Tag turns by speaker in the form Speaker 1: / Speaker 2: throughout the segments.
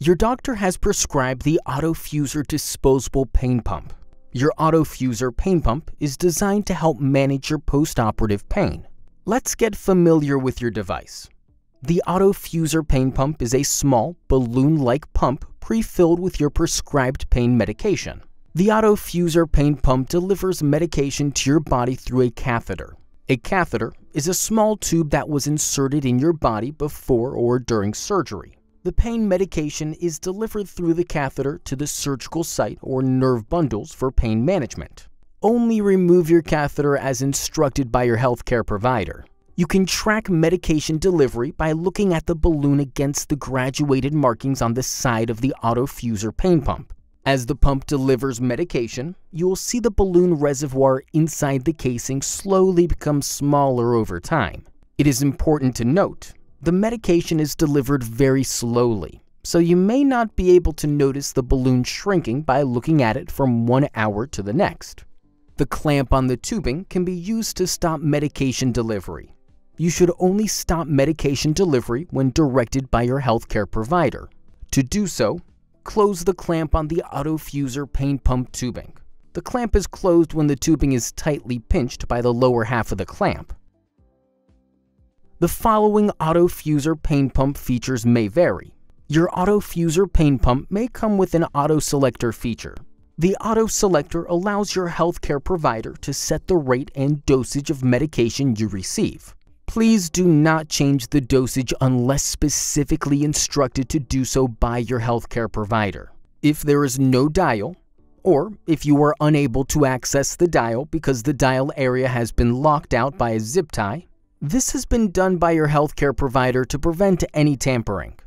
Speaker 1: Your doctor has prescribed the AutoFuser disposable pain pump. Your AutoFuser Pain Pump is designed to help manage your post-operative pain. Let's get familiar with your device. The AutoFuser Pain Pump is a small, balloon-like pump pre-filled with your prescribed pain medication. The AutoFuser Pain Pump delivers medication to your body through a catheter. A catheter is a small tube that was inserted in your body before or during surgery. The pain medication is delivered through the catheter to the surgical site or nerve bundles for pain management. Only remove your catheter as instructed by your healthcare provider. You can track medication delivery by looking at the balloon against the graduated markings on the side of the AutoFuser Pain Pump. As the pump delivers medication, you will see the balloon reservoir inside the casing slowly become smaller over time. It is important to note, the medication is delivered very slowly, so you may not be able to notice the balloon shrinking by looking at it from 1 hour to the next. The clamp on the tubing can be used to stop medication delivery. You should only stop medication delivery when directed by your healthcare provider. To do so, close the clamp on the AutoFuser Pain Pump tubing. The clamp is closed when the tubing is tightly pinched by the lower half of the clamp. The following AutoFuser Pain Pump features may vary. Your AutoFuser Pain Pump may come with an auto selector feature. The auto selector allows your healthcare provider to set the rate and dosage of medication you receive. Please do not change the dosage unless specifically instructed to do so by your healthcare provider. If there is no dial, or if you are unable to access the dial because the dial area has been locked out by a zip tie, this has been done by your healthcare provider to prevent any tampering.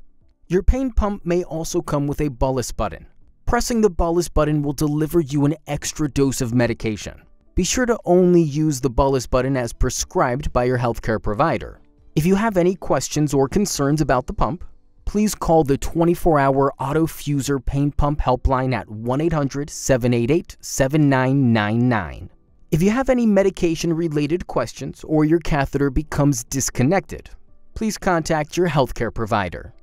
Speaker 1: Your pain pump may also come with a bolus button. Pressing the bolus button will deliver you an extra dose of medication. Be sure to only use the bolus button as prescribed by your healthcare provider. If you have any questions or concerns about the pump, please call the 24-hour AutoFuser Pain Pump helpline at 1-800-788-7999. If you have any medication-related questions or your catheter becomes disconnected, please contact your healthcare provider.